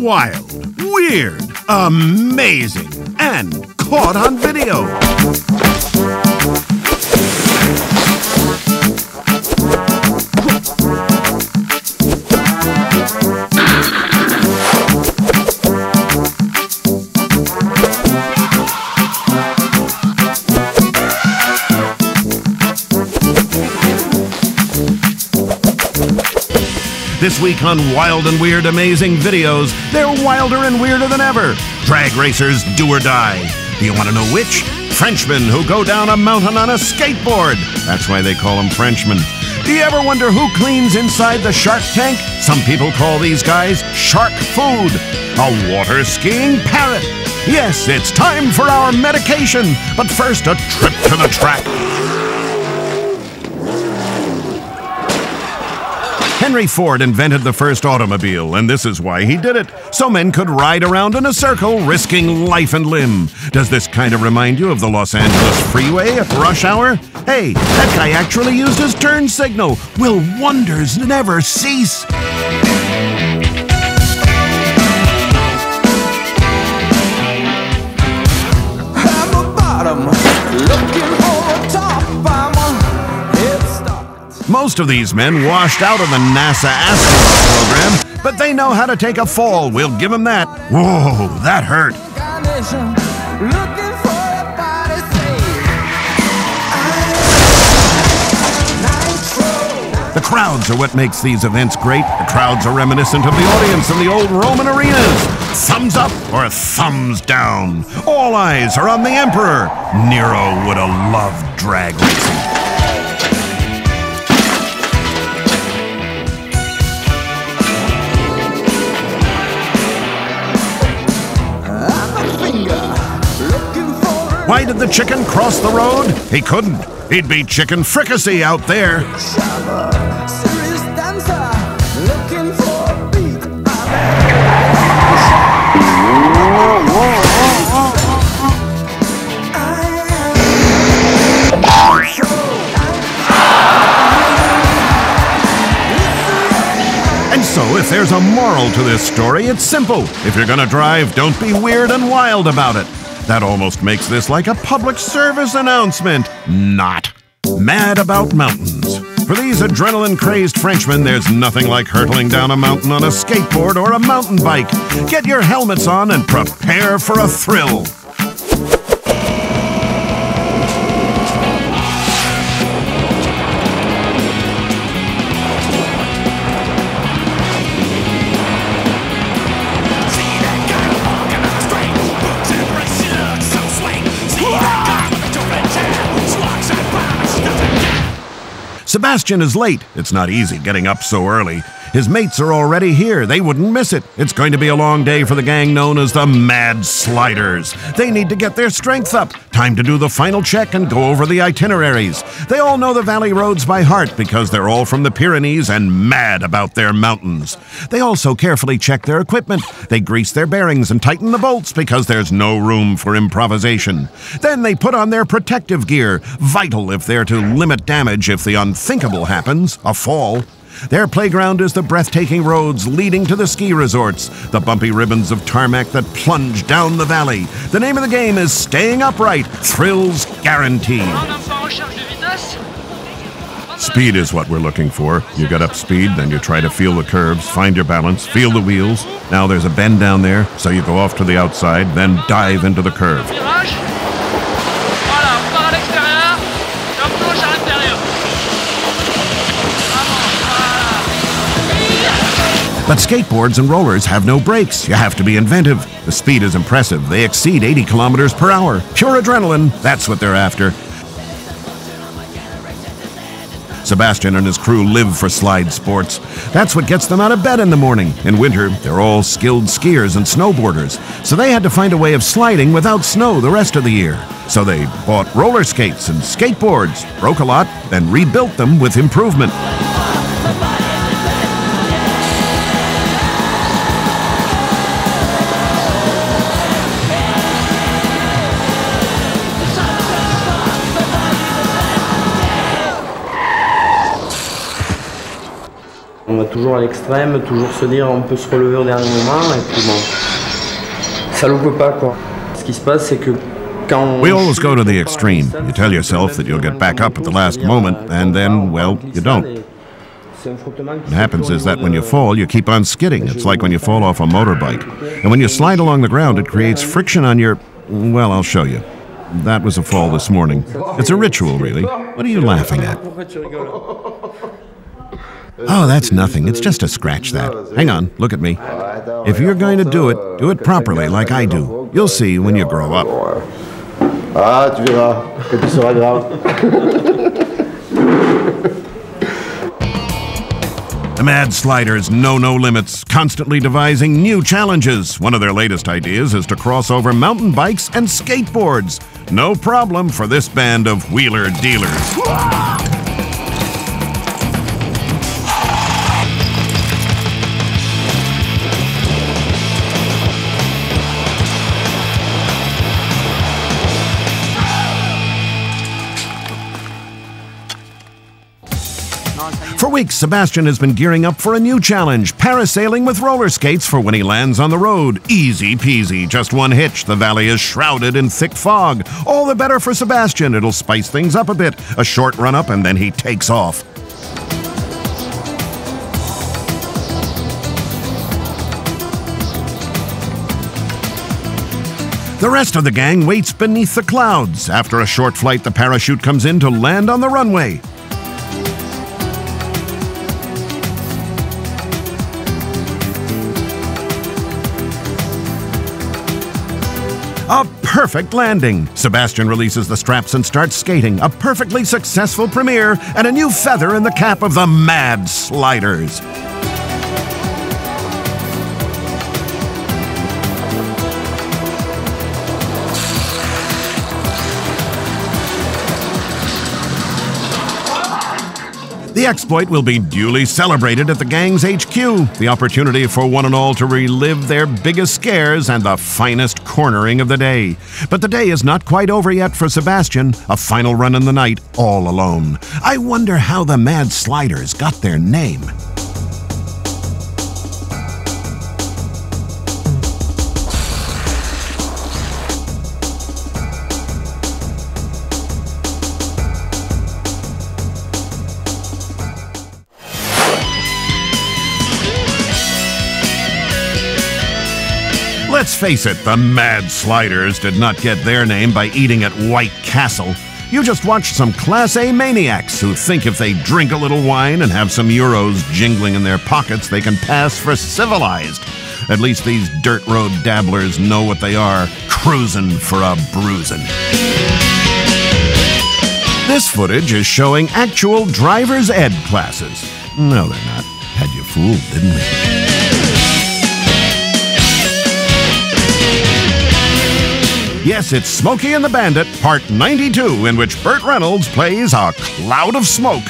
Wild, weird, amazing, and caught on video. This week on Wild and Weird Amazing Videos, they're wilder and weirder than ever. Drag racers do or die. Do you want to know which? Frenchmen who go down a mountain on a skateboard. That's why they call them Frenchmen. Do you ever wonder who cleans inside the shark tank? Some people call these guys shark food. A water skiing parrot. Yes, it's time for our medication. But first, a trip to the track. Henry Ford invented the first automobile, and this is why he did it. So men could ride around in a circle, risking life and limb. Does this kind of remind you of the Los Angeles freeway at rush hour? Hey, that guy actually used his turn signal. Will wonders never cease? I'm a bottom, looking for a top. I'm a head start. Most of these men washed out of the NASA astronaut program, but they know how to take a fall. We'll give them that. Whoa, that hurt. Looking for a body save. The crowds are what makes these events great. The crowds are reminiscent of the audience in the old Roman arenas. Thumbs up or thumbs down. All eyes are on the emperor. Nero would have loved drag racing. Why did the chicken cross the road? He couldn't. He'd be chicken fricassee out there. Serious dancer, looking for a beat. And so, if there's a moral to this story, it's simple. If you're gonna drive, don't be weird and wild about it. That almost makes this like a public service announcement. Not. Mad about mountains. For these adrenaline-crazed Frenchmen, there's nothing like hurtling down a mountain on a skateboard or a mountain bike. Get your helmets on and prepare for a thrill. Sebastian is late. It's not easy getting up so early. His mates are already here. They wouldn't miss it. It's going to be a long day for the gang known as the Mad Sliders. They need to get their strength up. Time to do the final check and go over the itineraries. They all know the valley roads by heart because they're all from the Pyrenees and mad about their mountains. They also carefully check their equipment. They grease their bearings and tighten the bolts because there's no room for improvisation. Then they put on their protective gear, vital if they're to limit damage if the unthinkable happens, a fall. Their playground is the breathtaking roads leading to the ski resorts, the bumpy ribbons of tarmac that plunge down the valley. The name of the game is staying upright, thrills guaranteed. Speed is what we're looking for. You get up speed, then you try to feel the curves, find your balance, feel the wheels. Now there's a bend down there, so you go off to the outside, then dive into the curve. But skateboards and rollers have no brakes. You have to be inventive. The speed is impressive. They exceed 80 kilometers per hour. Pure adrenaline, that's what they're after. Sebastian and his crew live for slide sports. That's what gets them out of bed in the morning. In winter, they're all skilled skiers and snowboarders, so they had to find a way of sliding without snow the rest of the year. So they bought roller skates and skateboards, broke a lot, then rebuilt them with improvement. On a toujours à l'extrême, toujours se dire on peut se relever au dernier moment, et puis bon, ça loupe pas quoi. Ce qui se passe, c'est que quand We always go to the extreme. You tell yourself that you'll get back up at the last moment, and then, well, you don't. What happens is that when you fall, you keep on skidding. It's like when you fall off a motorbike. And when you slide along the ground, it creates friction on your... Well, I'll show you. That was a fall this morning. It's a ritual, really. What are you laughing at? Oh, that's nothing. It's just a scratch, that. Hang on, look at me. If you're going to do it properly, like I do. You'll see when you grow up. Ah, tu verras, que tu seras grave. The Mad Sliders know no limits, constantly devising new challenges. One of their latest ideas is to cross over mountain bikes and skateboards. No problem for this band of wheeler dealers. For weeks, Sebastian has been gearing up for a new challenge, parasailing with roller skates for when he lands on the road. Easy peasy, just one hitch. The valley is shrouded in thick fog. All the better for Sebastian. It'll spice things up a bit. A short run up and then he takes off. The rest of the gang waits beneath the clouds. After a short flight, the parachute comes in to land on the runway. A perfect landing. Sebastian releases the straps and starts skating. A perfectly successful premiere and a new feather in the cap of the Mad Sliders. The exploit will be duly celebrated at the gang's HQ, the opportunity for one and all to relive their biggest scares and the finest cornering of the day. But the day is not quite over yet for Sebastian, a final run in the night, all alone. I wonder how the Mad Sliders got their name. Let's face it, the Mad Sliders did not get their name by eating at White Castle. You just watched some Class A maniacs who think if they drink a little wine and have some euros jingling in their pockets, they can pass for civilized. At least these dirt road dabblers know what they are, cruising for a bruising. This footage is showing actual driver's ed classes. No, they're not. Had you fooled, didn't we? Yes, it's Smokey and the Bandit, part 92, in which Burt Reynolds plays a cloud of smoke.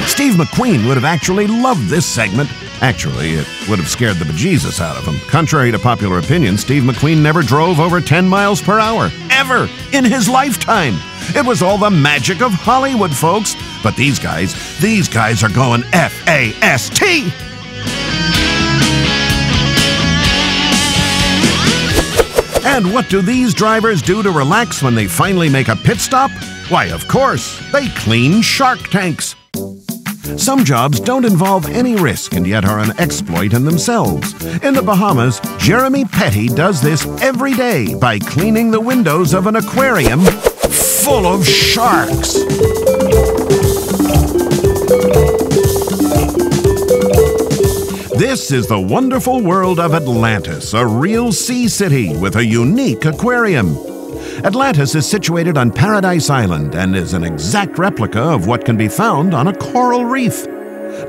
Steve McQueen would have actually loved this segment. Actually, it would have scared the bejesus out of him. Contrary to popular opinion, Steve McQueen never drove over 10 miles per hour, ever, in his lifetime. It was all the magic of Hollywood, folks. But these guys are going F-A-S-T. And what do these drivers do to relax when they finally make a pit stop? Why, of course, they clean shark tanks. Some jobs don't involve any risk and yet are an exploit in themselves. In the Bahamas, Jeremy Petty does this every day by cleaning the windows of an aquarium full of sharks. This is the wonderful world of Atlantis, a real sea city with a unique aquarium. Atlantis is situated on Paradise Island and is an exact replica of what can be found on a coral reef.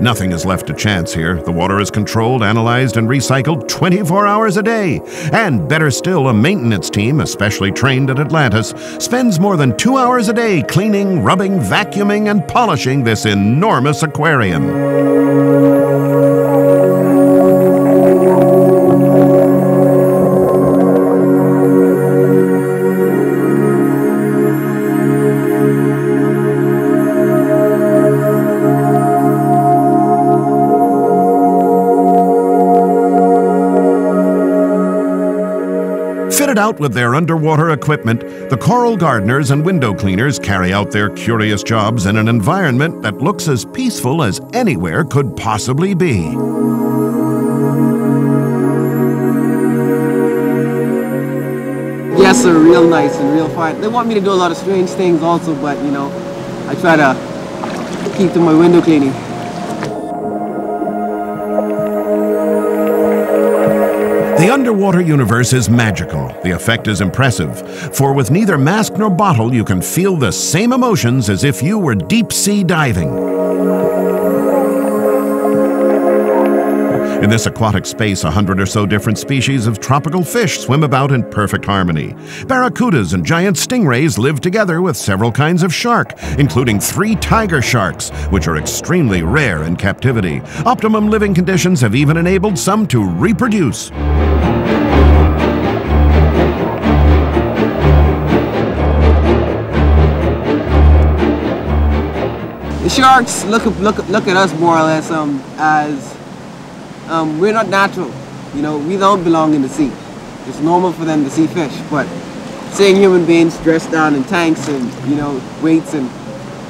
Nothing is left to chance here. The water is controlled, analyzed, and recycled 24 hours a day. And better still, a maintenance team, especially trained at Atlantis, spends more than 2 hours a day cleaning, rubbing, vacuuming, and polishing this enormous aquarium. Geared out with their underwater equipment, the coral gardeners and window cleaners carry out their curious jobs in an environment that looks as peaceful as anywhere could possibly be. Yes, they're real nice and real fine. They want me to do a lot of strange things also, but you know, I try to keep to my window cleaning. The underwater universe is magical. The effect is impressive, for with neither mask nor bottle, you can feel the same emotions as if you were deep-sea diving. In this aquatic space, 100 or so different species of tropical fish swim about in perfect harmony. Barracudas and giant stingrays live together with several kinds of shark, including 3 tiger sharks, which are extremely rare in captivity. Optimum living conditions have even enabled some to reproduce. The sharks look at us more or less as we're not natural. You know, we don't belong in the sea. It's normal for them to see fish, but seeing human beings dressed down in tanks and, you know, weights and,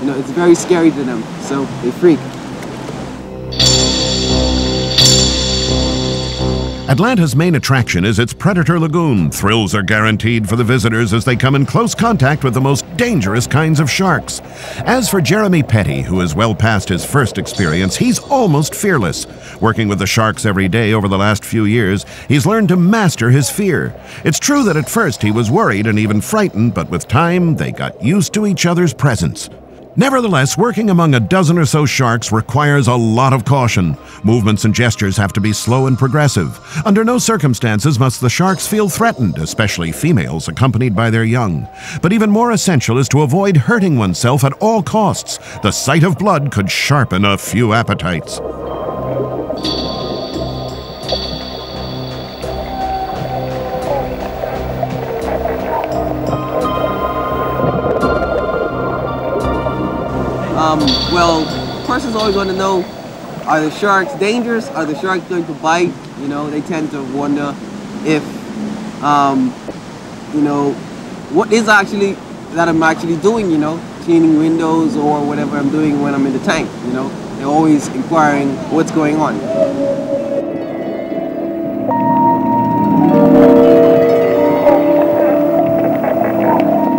you know, it's very scary to them, so they freak. Atlantis' main attraction is its Predator Lagoon. Thrills are guaranteed for the visitors as they come in close contact with the most dangerous kinds of sharks. As for Jeremy Petty, who is well past his first experience, he's almost fearless. Working with the sharks every day over the last few years, he's learned to master his fear. It's true that at first he was worried and even frightened, but with time, they got used to each other's presence. Nevertheless, working among a dozen or so sharks requires a lot of caution. Movements and gestures have to be slow and progressive. Under no circumstances must the sharks feel threatened, especially females accompanied by their young. But even more essential is to avoid hurting oneself at all costs. The sight of blood could sharpen a few appetites. Well, persons always want to know, are the sharks dangerous? Are the sharks going to bite? You know, they tend to wonder if, you know, what is actually that I'm actually doing, you know, cleaning windows or whatever I'm doing when I'm in the tank, you know. They're always inquiring what's going on.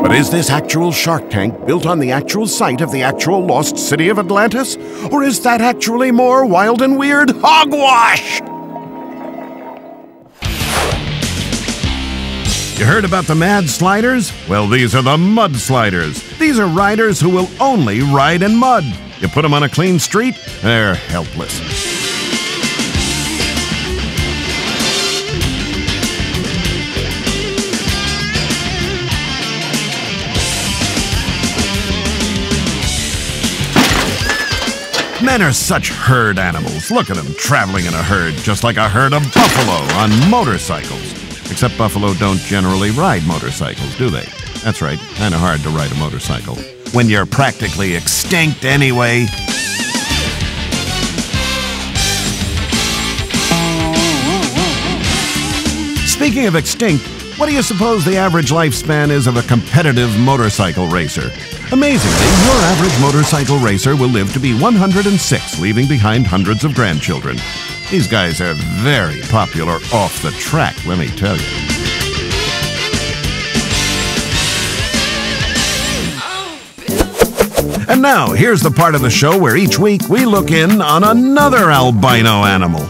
But is this actual shark tank built on the actual site of the actual lost city of Atlantis? Or is that actually more wild and weird hogwash? You heard about the mad sliders? Well, these are the mud sliders. These are riders who will only ride in mud. You put them on a clean street, they're helpless. Men are such herd animals. Look at them traveling in a herd, just like a herd of buffalo on motorcycles. Except buffalo don't generally ride motorcycles, do they? That's right, kind of hard to ride a motorcycle. When you're practically extinct anyway. Speaking of extinct, what do you suppose the average lifespan is of a competitive motorcycle racer? Amazingly, your average motorcycle racer will live to be 106, leaving behind hundreds of grandchildren. These guys are very popular off the track, let me tell you. And now, here's the part of the show where each week we look in on another albino animal.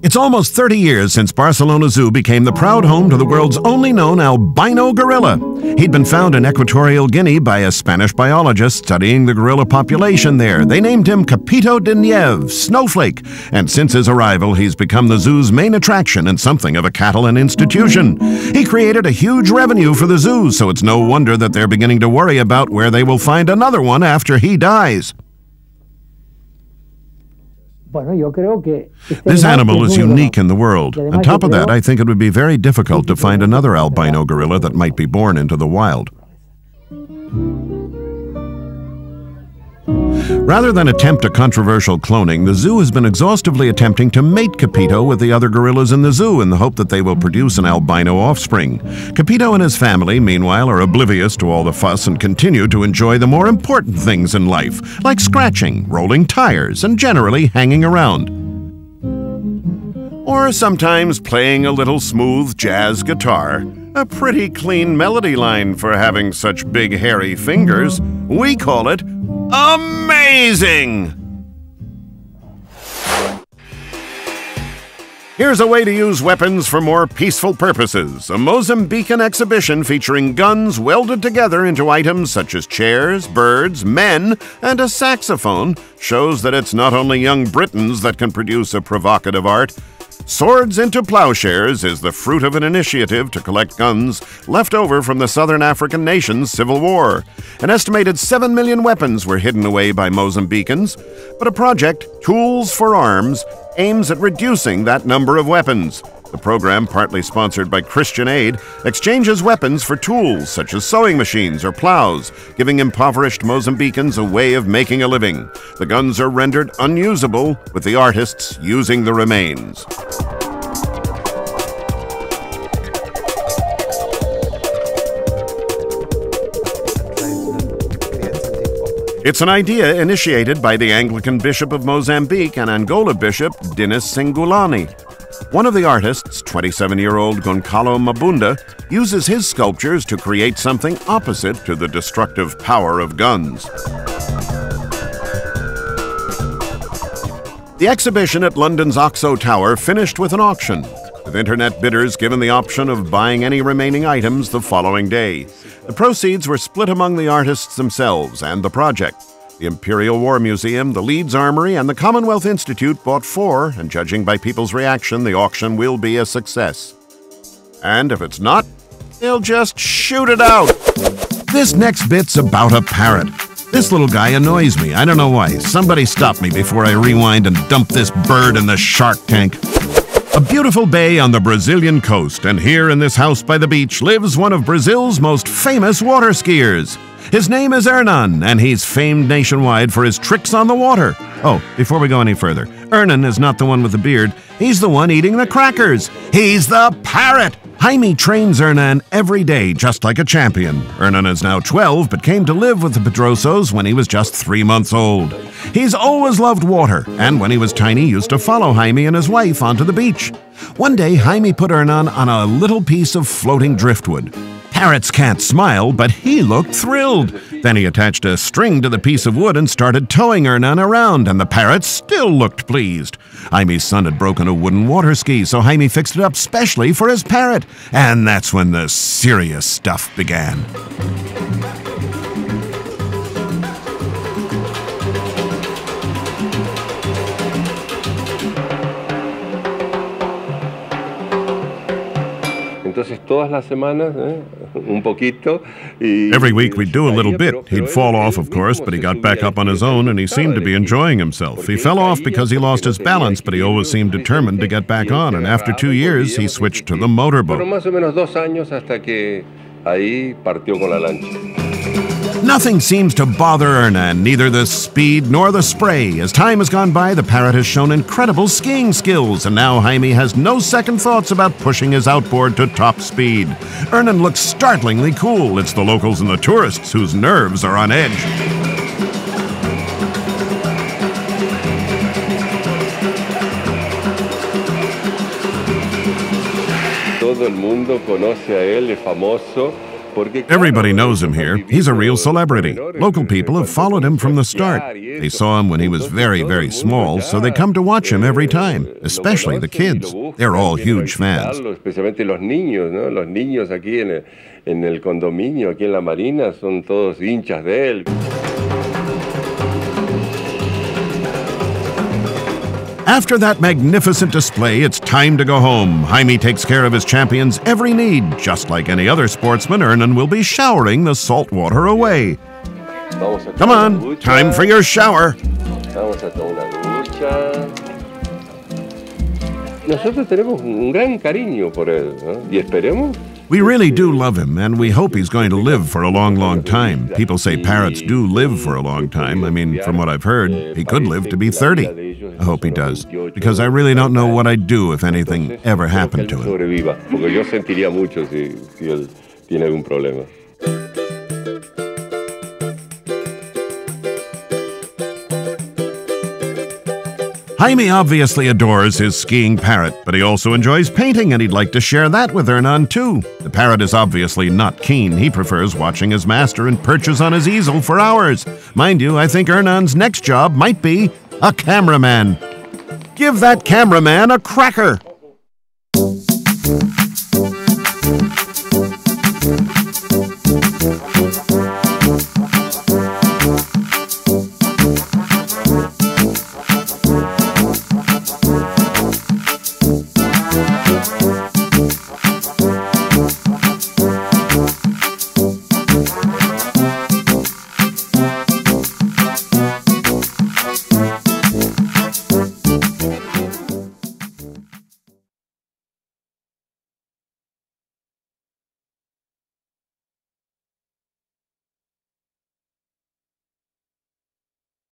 It's almost 30 years since Barcelona Zoo became the proud home to the world's only known albino gorilla. He'd been found in Equatorial Guinea by a Spanish biologist studying the gorilla population there. They named him Capito de Nieve, Snowflake, and since his arrival, he's become the zoo's main attraction and something of a Catalan institution. He created a huge revenue for the zoo, so it's no wonder that they're beginning to worry about where they will find another one after he dies. This animal is unique in the world. On top of that, I think it would be very difficult to find another albino gorilla that might be born into the wild. Rather than attempt a controversial cloning, the zoo has been exhaustively attempting to mate Capito with the other gorillas in the zoo in the hope that they will produce an albino offspring. Capito and his family, meanwhile, are oblivious to all the fuss and continue to enjoy the more important things in life, like scratching, rolling tires, and generally hanging around. Or sometimes playing a little smooth jazz guitar. A pretty clean melody line for having such big hairy fingers. We call it amazing! Here's a way to use weapons for more peaceful purposes. A Mozambican exhibition featuring guns welded together into items such as chairs, birds, men, and a saxophone shows that it's not only young Britons that can produce a provocative art. Swords into Plowshares is the fruit of an initiative to collect guns left over from the Southern African nation's civil war. An estimated 7 million weapons were hidden away by Mozambicans, but a project, Tools for Arms, aims at reducing that number of weapons. The program, partly sponsored by Christian Aid, exchanges weapons for tools such as sewing machines or plows, giving impoverished Mozambicans a way of making a living. The guns are rendered unusable, with the artists using the remains. It's an idea initiated by the Anglican Bishop of Mozambique and Angola Bishop Dinis Singulani. One of the artists, 27-year-old Goncalo Mabunda, uses his sculptures to create something opposite to the destructive power of guns. The exhibition at London's Oxo Tower finished with an auction, with internet bidders given the option of buying any remaining items the following day. The proceeds were split among the artists themselves and the project. The Imperial War Museum, the Leeds Armory, and the Commonwealth Institute bought 4, and judging by people's reaction, the auction will be a success. And if it's not, they'll just shoot it out. This next bit's about a parrot. This little guy annoys me. I don't know why. Somebody stop me before I rewind and dump this bird in the shark tank. A beautiful bay on the Brazilian coast, and here in this house by the beach lives one of Brazil's most famous water skiers. His name is Hernan, and he's famed nationwide for his tricks on the water. Oh, before we go any further, Hernan is not the one with the beard. He's the one eating the crackers. He's the parrot. Jaime trains Hernan every day, just like a champion. Hernan is now 12, but came to live with the Pedrosos when he was just 3 months old. He's always loved water, and when he was tiny, used to follow Jaime and his wife onto the beach. One day, Jaime put Hernan on a little piece of floating driftwood. Parrots can't smile, but he looked thrilled. Then he attached a string to the piece of wood and started towing Hernan around, and the parrot still looked pleased. Jaime's son had broken a wooden water ski, so Jaime fixed it up specially for his parrot. And that's when the serious stuff began. Every week we'd do a little bit. He'd fall off, of course, but he got back up on his own and he seemed to be enjoying himself. He fell off because he lost his balance, but he always seemed determined to get back on, and after 2 years he switched to the motorboat. Nothing seems to bother Hernan, neither the speed nor the spray. As time has gone by, the parrot has shown incredible skiing skills, and now Jaime has no second thoughts about pushing his outboard to top speed. Hernan looks startlingly cool. It's the locals and the tourists whose nerves are on edge. Todo el mundo conoce a él, es famoso. Everybody knows him here. He's a real celebrity. Local people have followed him from the start. They saw him when he was very, very small, so they come to watch him every time, especially the kids. They're all huge fans. Especialmente los niños, ¿no? Los niños aquí en el condominio, aquí en la Marina, son todos hinchas de él. After that magnificent display, it's time to go home. Jaime takes care of his champion's every need. Just like any other sportsman, Hernan will be showering the salt water away. Come on, time for your shower. Vamos a tomar una ducha. Nosotros tenemos un gran cariño por él, ¿no? Y esperemos We really do love him, and we hope he's going to live for a long, long time. People say parrots do live for a long time. I mean, from what I've heard, he could live to be 30. I hope he does, because I really don't know what I'd do if anything ever happened to him. Jaime obviously adores his skiing parrot, but he also enjoys painting, and he'd like to share that with Hernan too. The parrot is obviously not keen. He prefers watching his master and perches on his easel for hours. Mind you, I think Hernan's next job might be a cameraman. Give that cameraman a cracker!